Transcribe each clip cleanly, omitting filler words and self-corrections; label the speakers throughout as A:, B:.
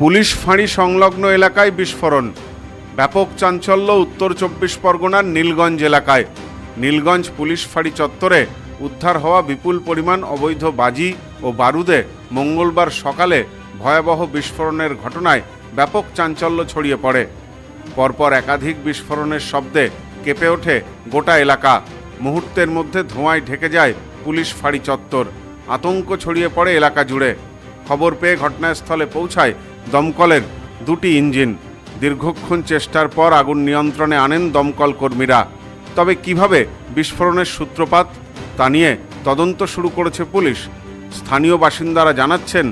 A: Police ফাঁড়ি সংলগ্ন এলাকায় বিস্ফোরণ, ব্যাপক চাঞ্চল্য উত্তর 24 পরগনার নীলগঞ্জ এলাকায়। নীলগঞ্জ পুলিশ ফাঁড়ি চত্বরে উদ্ধার হওয়া বিপুল পরিমাণ অবৈধ বাজি ও বারুদে মঙ্গলবার সকালে ভয়াবহ বিস্ফোরণের ঘটনায় ব্যাপক চাঞ্চল্য ছড়িয়ে পড়ে। পরপর একাধিক বিস্ফোরণের শব্দে কেঁপে ওঠে গোটা এলাকা। মুহূর্তের মধ্যে ধোঁয়ায় ঢেকে যায় পুলিশ ফাঁড়ি চত্বর। আতঙ্ক ছড়িয়ে পড়ে এলাকা জুড়ে। খবর পেয়ে ঘটনাস্থলে পৌঁছায় দমকলের দুটি ইঞ্জিন। দীর্ঘক্ষণ চেষ্টার পর আগুন নিয়ন্ত্রণে আনেন দমকল কর্মীরা। তবে কিভাবে বিস্ফোরণের সূত্রপাত তা নিয়ে তদন্ত শুরু করেছে পুলিশ। স্থানীয় বাসিন্দারা জানাচ্ছেন,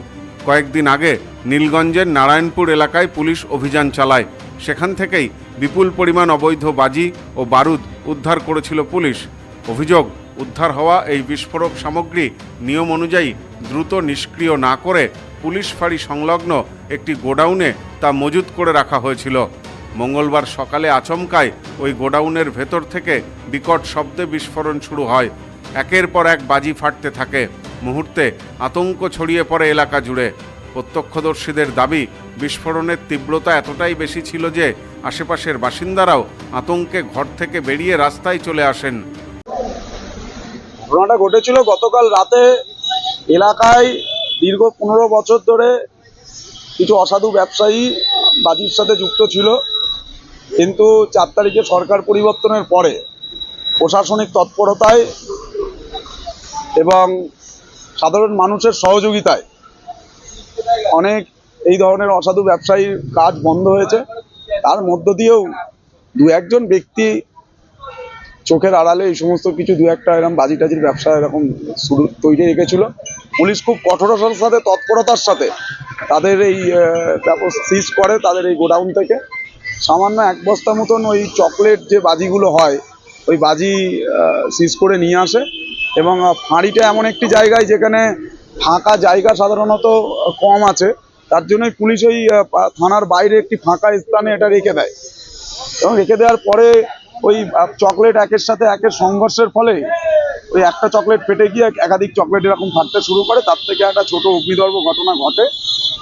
A: কয়েকদিন আগে নীলগঞ্জের নারায়ণপুর এলাকায় পুলিশ অভিযান চালায়। সেখান থেকেই বিপুল পরিমাণ অবৈধ বাজি ও বারুদ উদ্ধার করেছিল পুলিশ। অভিযোগ, উদ্ধার হওয়া এই বিস্ফোরক সামগ্রী নিয়ম অনুযায়ী দ্রুত নিষ্ক্রিয় না করে পুলিশ ফাঁড়ি সংলগ্ন একটি গোডাউনে তা মজুত করে রাখা হয়েছিল। মঙ্গলবার সকালে আচমকায় ওই গোডাউনের ভেতর থেকে বিকট শব্দে বিস্ফোরণ শুরু হয়। একের পর এক বাজি ফাটতে থাকে। মুহূর্তে আতঙ্ক ছড়িয়ে পড়ে এলাকা জুড়ে। প্রত্যক্ষদর্শীদের দাবি, বিস্ফোরণের তীব্রতা এতটাই বেশি ছিল যে আশেপাশের বাসিন্দারাও আতঙ্কে ঘর থেকে বেরিয়ে রাস্তায় চলে আসেন।
B: ঘটনাটা ঘটেছিল গতকাল রাতে। এলাকায় দীর্ঘ 15 বছর ধরে কিছু অসাধু ব্যবসায়ী বাজির সাথে যুক্ত ছিল, কিন্তু 4 তারিখে সরকার পরিবর্তনের পরে প্রশাসনিক তৎপরতায় এবং সাধারণ মানুষের সহযোগিতায় অনেক এই ধরনের অসাধু ব্যবসায়ীর কাজ বন্ধ হয়েছে। তার মধ্য দিয়েও দু একজন ব্যক্তি চোখের আড়ালে এই সমস্ত কিছু দু একটা এরকম বাজি টাজির ব্যবসা এরকম শুরু তৈরি রেখেছিল। পুলিশ খুব কঠোরতার সাথে, তৎপরতার সাথে তাদের এই সিজ করে। তাদের এই গোডাউন থেকে সামান্য 1 বস্তা মতন ওই চকলেট যে বাজিগুলো হয় ওই বাজি সিজ করে নিয়ে আসে। এবং ফাঁড়িটা এমন একটি জায়গায় যেখানে ফাঁকা জায়গা সাধারণত কম আছে, তার জন্যই পুলিশ ওই থানার বাইরে একটি ফাঁকা স্থানে এটা রেখে দেয়। এবং রেখে দেওয়ার পরে ওই চকলেট একের সাথে একের সংঘর্ষের ফলে ওই একটা চকলেট ফেটে গিয়ে একাধিক চকলেট এরকম ফাটতে শুরু করে। তার থেকে একটা ছোট অগ্নিদর্ভ ঘটনা ঘটে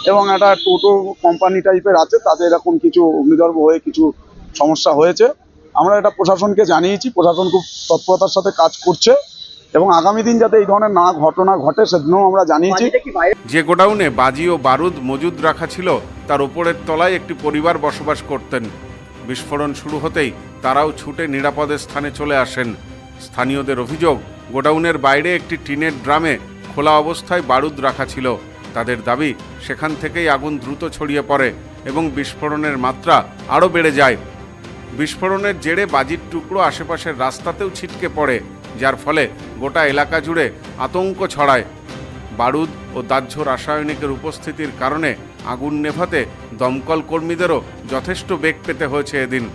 B: এবং একটা টোটো কোম্পানি টাইপের আছে, তাদের এরকম কিছু অগ্নিদর্ভ হয়ে কিছু সমস্যা হয়েছে। আমরা এটা প্রশাসনকে জানিয়েছি। প্রশাসন খুব তৎপরতার সাথে কাজ করছে এবং আগামী দিন যাতে এই ধরনের ঘটনা ঘটে সেদিনও আমরা জানিয়েছি।
A: যে গোডাউনে বাজি ও বারুদ মজুদ রাখা ছিল তার উপরের তলায় একটি পরিবার বসবাস করতেন। বিস্ফোরণ শুরু হতেই তারাও ছুটে নিরাপদের স্থানে চলে আসেন। স্থানীয়দের অভিযোগ, গোডাউনের বাইরে একটি টিনের ড্রামে খোলা অবস্থায় বারুদ রাখা ছিল। তাদের দাবি, সেখান থেকেই আগুন দ্রুত ছড়িয়ে পড়ে এবং বিস্ফোরণের মাত্রা আরও বেড়ে যায়। বিস্ফোরণের জেরে বাজির টুকরো আশেপাশের রাস্তাতেও ছিটকে পড়ে, যার ফলে গোটা এলাকা জুড়ে আতঙ্ক ছড়ায়। বারুদ ও দাহ্য রাসায়নিকের উপস্থিতির কারণে আগুন নেভাতে দমকল কর্মীদেরও যথেষ্ট বেগ পেতে হয়েছে এদিন।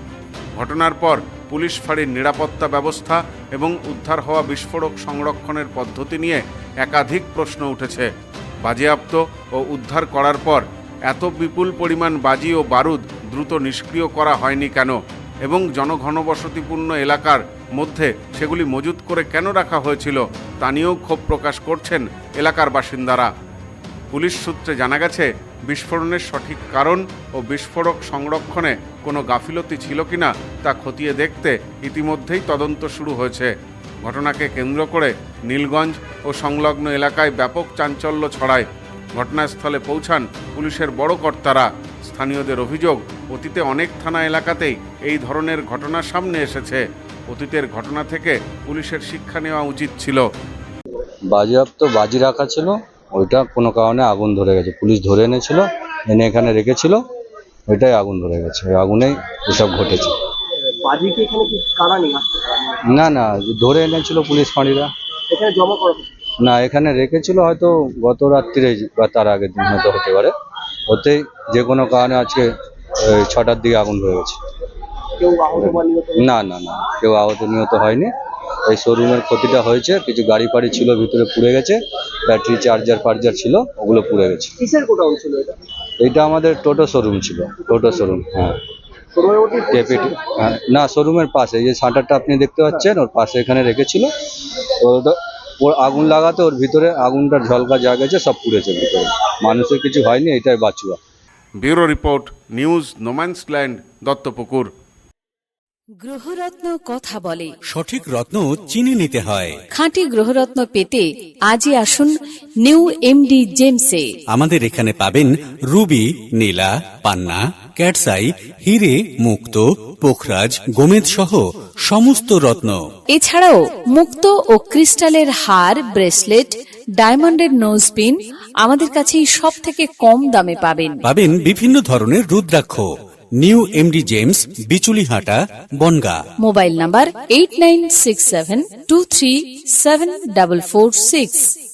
A: ঘটনার পর পুলিশ ফাঁড়ির নিরাপত্তা ব্যবস্থা এবং উদ্ধার হওয়া বিস্ফোরক সংরক্ষণের পদ্ধতি নিয়ে একাধিক প্রশ্ন উঠেছে। বাজেয়াপ্ত ও উদ্ধার করার পর এত বিপুল পরিমাণ বাজি ও বারুদ দ্রুত নিষ্ক্রিয় করা হয়নি কেন, এবং জনঘনবসতিপূর্ণ এলাকার মধ্যে সেগুলি মজুত করে কেন রাখা হয়েছিল তা নিয়েও ক্ষোভ প্রকাশ করছেন এলাকার বাসিন্দারা। পুলিশ সূত্রে জানা গেছে, বিস্ফোরণের সঠিক কারণ ও বিস্ফোরক সংরক্ষণে কোনো গাফিলতি ছিল কিনা তা খতিয়ে দেখতে ইতিমধ্যেই তদন্ত শুরু হয়েছে। ঘটনাকে কেন্দ্র করে নীলগঞ্জ ও সংলগ্ন এলাকায় ব্যাপক চাঞ্চল্য ছড়ায়। ঘটনাস্থলে পৌঁছান পুলিশের বড় কর্তারা। স্থানীয়দের অভিযোগ, অতীতে অনেক থানা এলাকাতেই এই ধরনের ঘটনা সামনে এসেছে। অতীতের ঘটনা থেকে পুলিশের শিক্ষা নেওয়া উচিত ছিল।
C: বাজেয়াপ্ত বাজি রাখা ছিল, ওইটা কোনো কারণে আগুন ধরে গেছে। পুলিশ ধরে এনেছিল, এনে এখানে রেখেছিল, ওইটাই আগুন ধরে গেছে। ওই আগুনেই এসব ঘটেছে। না না, ধরে এনেছিল পুলিশ ফাঁড়িরা। না, এখানে রেখেছিল, হয়তো গত রাত্রিরে বা তার আগের দিন হয়তো হতে পারে। ওতেই যে কোনো কারণে আজকে 6টার দিকে আগুন ধরে গেছে। না না না, কেউ আহত নিহত হয়নি। এই শোরুমের ক্ষতিটা হয়েছে, কিছু গাড়ি ফাড়ি ছিল ভিতরে পুড়ে গেছে, ব্যাটারি চার্জার ছিল, ওগুলো পুড়ে গেছে। এইটা আমাদের টোটো শোরুম ছিল, টোটো শোরুম। হ্যাঁ, না, শোরুমের পাশে যে শাটারটা আপনি দেখতে পাচ্ছেন ওর পাশে এখানে রেখেছিল। ওর আগুন লাগাতে ওর ভিতরে আগুনটা ঝলকা জায়গা গেছে, সব পুড়েছে ভিতরে। মানুষের কিছু হয়নি, এটাই বাঁচুয়া।
A: Bureau report, news no man's land, Duttapukur.
D: গ্রহরত্ন কথা বলে।
E: সঠিক রত্ন চিনে নিতে হয়।
D: খাঁটি গ্রহরত্ন পেতে আজই আসুন নিউ এমডি জেমসে।
E: আমাদের এখানে পাবেন রুবি, নীলা, পান্না, ক্যাটসাই, হিরে, মুক্ত, পোখরাজ, গোমেদ সহ সমস্ত রত্ন।
D: এছাড়াও মুক্ত ও ক্রিস্টালের হার, ব্রেসলেট, ডায়মন্ডের নোজপিন আমাদের কাছেই সব থেকে কম দামে পাবেন।
E: পাবেন বিভিন্ন ধরনের rudraksha. New MD gems, Bichulihata, Bangaon.
D: Mobile number 8967237446।